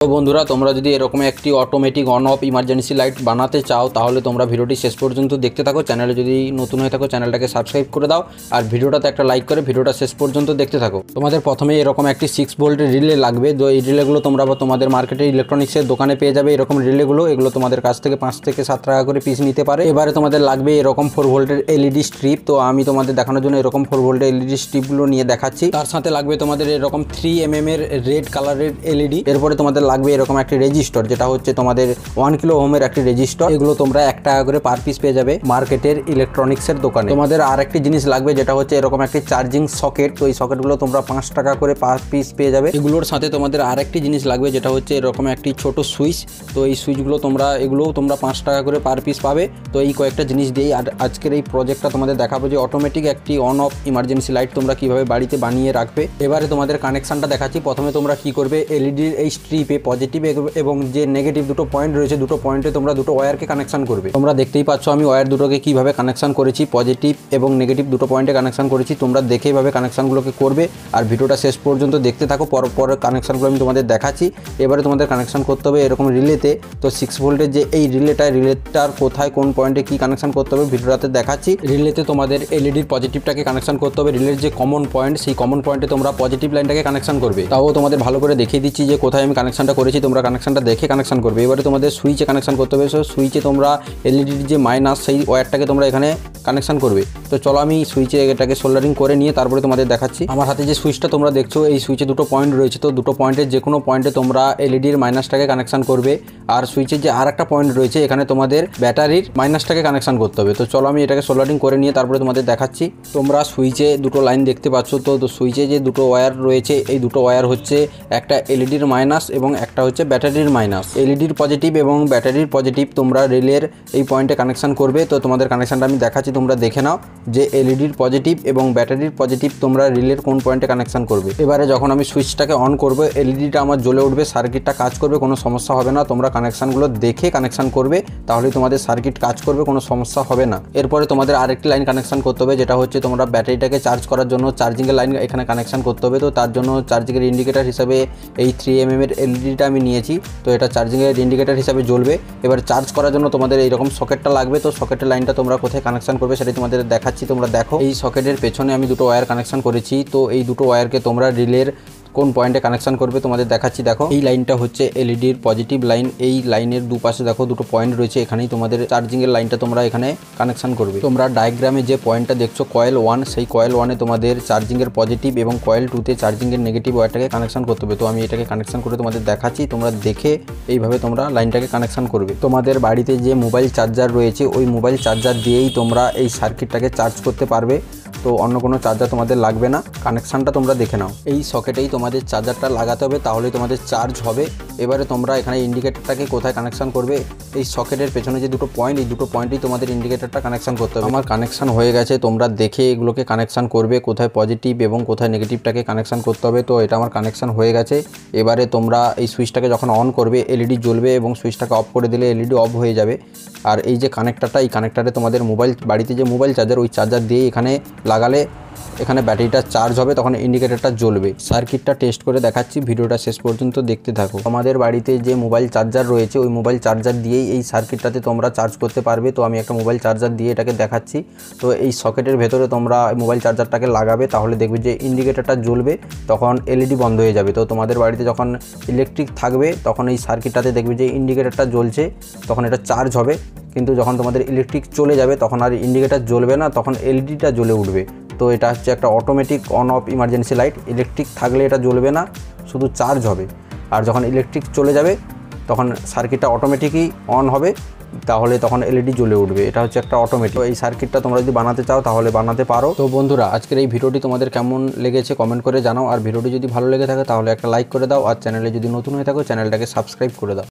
তো বন্ধুরা, তোমরা যদি এরকম একটি automatic on of emergency light বানাতে চাও তাহলে তোমরা ভিডিওটি শেষ পর্যন্ত দেখতে থাকো। চ্যানেলে যদি নতুন হয়ে থাকো চ্যানেলটাকে সাবস্ক্রাইব করে দাও আর ভিডিওটাতে একটা লাইক করে ভিডিওটা শেষ পর্যন্ত দেখতে থাকো। তোমাদের প্রথমে এরকম একটি 6 ভোল্টের রিলে লাগবে। তো এই রিলেগুলো তোমরা তোমাদের মার্কেটে ইলেকট্রনিক্সের দোকানে পেয়ে যাবে। এরকম রিলেগুলো এগুলো তোমাদের কাছ থেকে 5 থেকে 7 টাকা করে পিস নিতে পারে। এবারে তোমাদের লাগবে এরকম 4 ভোল্টের এলইডি স্ট্রিপ। তো আমি তোমাদের দেখানোর জন্য এরকম 4 ভোল্টের এলইডি স্ট্রিপগুলো নিয়ে দেখাচ্ছি। তার সাথে লাগবে তোমাদের এরকম 3 mm এর রেড কালারের এলইডি। এরপরে তোমাদের লাগবে এরকম একটি রেজিস্টার, যেটা হচ্ছে তোমাদের 1 কিলো ওহমের একটি রেজিস্টার। এগুলো তোমরা 1 টাকা করে পার পিস পেয়ে যাবে মার্কেটের ইলেকট্রনিক্সের দোকানে। তোমাদের আর একটি জিনিস লাগবে, যেটা হচ্ছে এরকম একটি চার্জিং সকেট। তো এই সকেটগুলো তোমরা 5 টাকা করে পার পিস পেয়ে যাবে। এগুলোর সাথে তোমাদের আর একটি জিনিস লাগবে, যেটা হচ্ছে এরকম একটি ছোট সুইচ। তো এই সুইচগুলো এগুলোও তোমরা 5 টাকা করে পার পিস পাবে। তো এই কয়েকটা জিনিস দিয়েই আজকের এই প্রজেক্টটা তোমাদের দেখাবো যে অটোমেটিক একটি অন অফ ইমার্জেন্সি লাইট তোমরা কিভাবে বাড়িতে বানিয়ে রাখবে। এবারে তোমাদের কানেকশনটা দেখাচ্ছি। প্রথমে তোমরা কি করবে, এলইডির এই স্ট্রিপে পজিটিভ এবং যে নেগেটিভ দুটো পয়েন্ট রয়েছে, দুটো পয়েন্টে তোমরা দুটো ওয়্যারকে কানেকশন করবে। তোমরা দেখতেই পাচ্ছ আমি ওয়্যার দুটোকে কিভাবে কানেকশন করেছি, পজিটিভ এবং নেগেটিভ দুটো পয়েন্টে কানেকশন করেছি। তোমরা দেখে এইভাবে কানেকশনগুলোকে করবে আর ভিডিওটা শেষ পর্যন্ত দেখতে থাকো। পর কানেকশনগুলো আমি তোমাদের দেখাচ্ছি। এবারে তোমাদের কানেকশন করতে হবে এরকম রিলেতে। তো 6 ভোল্টের যে এই রিলেটার কোথায় কোন পয়েন্টে কি কানেকশন করতে হবে ভিডিওটাতে দেখাচ্ছি। রিলেতে তোমাদের এলইডির পজিটিভটাকে কানেকশন করতে হবে। রিলের যে কমন পয়েন্ট, সেই কমন পয়েন্টে তোমরা পজিটিভ লাইনটাকে কানেকশন করবে। তাও তোমাদের ভালো করে দেখিয়ে দিচ্ছি যে কোথায় আমি কানেকশনটা করেছি। তোমরা কানেকশনটা দেখে কানেকশন করবে। এবারে তোমাদের সুইচে কানেকশন করতে হবে। সো সুইচে তোমরা এলইডির যে মাইনাস, সেই ওয়্যারটাকে তোমরা এখানে কানেকশন করবে। তো চলো আমি সুইচে এটাকে সোল্ডারিং করে নিয়ে তারপরে তোমাদের দেখাচ্ছি। আমার হাতে যে সুইচটা তোমরা দেখছো, এই সুইচে দুটো পয়েন্ট রয়েছে। তো দুটো পয়েন্টের যে কোনো পয়েন্টে তোমরা এলইডির মাইনাসটাকে কানেকশন করবে। আর সুইচের যে আর একটা পয়েন্ট রয়েছে, এখানে তোমাদের ব্যাটারির মাইনাসটাকে কানেকশন করতে হবে। তো চলো আমি এটাকে সোল্ডারিং করে নিয়ে তারপরে তোমাদের দেখাচ্ছি। তোমরা সুইচে দুটো লাইন দেখতে পাচ্ছ। তো সুইচে যে দুটো ওয়্যার রয়েছে, এই দুটো ওয়্যার হচ্ছে একটা এলইডির মাইনাস এবং একটা হচ্ছে ব্যাটারির মাইনাস। এলইডির পজিটিভ এবং ব্যাটারির পজিটিভ তোমরা রিলের এই পয়েন্টে কানেকশন করবে। তো তোমাদের কানেকশনটা আমি দেখাচ্ছি, তোমরা দেখে নাও যে এলইডির পজিটিভ এবং ব্যাটারির পজিটিভ তোমরা রিলের কোন পয়েন্টে কানেকশন করবে। এবারে যখন আমি সুইচটাকে অন করব, এলইডিটা আমার জ্বলে উঠবে, সার্কিটটা কাজ করবে, কোনো সমস্যা হবে না। তোমরা কানেকশনগুলো দেখে কানেকশন করবে, তাহলে তোমাদের সার্কিট কাজ করবে, কোনো সমস্যা হবে না। এরপরে তোমাদের আরেকটি লাইন কানেকশন করতে হবে, যেটা হচ্ছে তোমরা ব্যাটারিটাকে চার্জ করার জন্য চার্জিংয়ের লাইন এখানে কানেকশন করতে হবে। তো তার জন্য চার্জিংয়ের ইন্ডিকেটার হিসাবে এই 3 mm এর এলইডিটা আমি নিয়েছি। তো এটা চার্জিংয়ের ইন্ডিকেটার হিসাবে জ্বলবে। এবার চার্জ করার জন্য তোমাদের এইরকম সকেটটা লাগবে। তো সকেটের লাইনটা তোমরা কোথায় কানেকশন করবে সেটাই তোমাদের দেখাচ্ছি। তোমরা দেখো, এই সকেটের পেছনে আমি দুটো ওয়্যার কানেকশন করেছি। তো এই দুটো ওয়্যারকে তোমরা রিলের কোন পয়েন্টে কানেকশন করবে তোমাদের দেখাচ্ছি। দেখো, এই লাইনটা হচ্ছে এলইডির পজিটিভ লাইন। এই লাইনের দুপাশে দেখো দুটো পয়েন্ট রয়েছে, এখানেই তোমাদের চার্জিংয়ের লাইনটা তোমরা এখানে কানেকশন করবে। তোমরা ডায়াগ্রামে যে পয়েন্টটা দেখছো কয়েল 1, সেই কয়েল 1-এ তোমাদের চার্জিংয়ের পজিটিভ এবং কয়েল 2-তে চার্জিংয়ের নেগেটিভ ওয়্যারটাকে কানেকশন করতে হবে। তো আমি এটাকে কানেকশন করে তোমাদের দেখাচ্ছি। তোমরা দেখে এইভাবে তোমরা লাইনটাকে কানেকশন করবে। তোমাদের বাড়িতে যে মোবাইল চার্জার রয়েছে, ওই মোবাইল চার্জার দিয়েই তোমরা এই সার্কিটটাকে চার্জ করতে পারবে। তো অন্য কোনো চার্জার তোমাদের লাগবে না। কানেকশানটা তোমরা দেখে নাও। এই সকেটেই তোমাদের চার্জারটা লাগাতে হবে, তাহলেই তোমাদের চার্জ হবে। এবারে তোমরা এখানে ইন্ডিকেটরটাকে কোথায় কানেকশান করবে, এই সকেটের পেছনে যে দুটো পয়েন্ট, এই দুটো পয়েন্টেই তোমাদের ইন্ডিকেটরটা কানেকশান করতে হবে। আমার কানেকশান হয়ে গেছে, তোমরা দেখে এগুলোকে কানেকশান করবে, কোথায় পজিটিভ এবং কোথায় নেগেটিভটাকে কানেকশান করতে হবে। তো এটা আমার কানেকশান হয়ে গেছে। এবারে তোমরা এই সুইচটাকে যখন অন করবে, এলইডি জ্বলবে এবং সুইচটাকে অফ করে দিলে এলইডি অফ হয়ে যাবে। আর এই যে কানেক্টারটা, এই কানেক্টারে তোমাদের বাড়িতে যে মোবাইল চার্জার, ওই চার্জার দিয়ে এখানে লাগালে এখানে ব্যাটারিটা চার্জ হবে, তখন ইন্ডিকেটরটা জ্বলবে। সার্কিটটা টেস্ট করে দেখাচ্ছি, ভিডিওটা শেষ পর্যন্ত দেখতে থাকো। আমাদের বাড়িতে যে মোবাইল চার্জার রয়েছে, ওই মোবাইল চার্জার দিয়েই এই সার্কিটটাতে তোমরা চার্জ করতে পারবে। তো আমি একটা মোবাইল চার্জার দিয়ে এটাকে দেখাচ্ছি। তো এই সকেটের ভেতরে তোমরা মোবাইল চার্জারটাকে লাগাবে, তাহলে দেখবে যে ইন্ডিকেটরটা জ্বলবে, তখন এলইডি বন্ধ হয়ে যাবে। তো তোমাদের বাড়িতে যখন ইলেকট্রিক থাকবে, তখন এই সার্কিটটাতে দেখবে যে ইন্ডিকেটরটা জ্বলছে, তখন এটা চার্জ হবে। কিন্তু যখন তোমাদের ইলেকট্রিক চলে যাবে, তখন আর ইন্ডিকেটর জ্বলবে না, তখন এলইডিটা জ্বলে উঠবে। তো এটা হচ্ছে একটা automatic on of emergency light. Electric থাকলে এটা জ্বলবে না, শুধু চার্জ হবে। আর যখন ইলেকট্রিক চলে যাবে, তখন সার্কিটটা অটোমেটিকই অন হবে, তাহলে তখন এলইডি জ্বলে উঠবে। এটা হচ্ছে একটা অটোমেটিক। এই সার্কিটটা তোমরা যদি বানাতে চাও তাহলে বানাতে পারো। তো বন্ধুরা, আজকের এই ভিডিওটি তোমাদের কেমন লেগেছে কমেন্ট করে জানাও। আর ভিডিওটি যদি ভালো লেগে থাকে তাহলে একটা লাইক করে দাও। আর চ্যানেলে যদি নতুন হয়ে থাকো চ্যানেলটাকে সাবস্ক্রাইব করে দাও।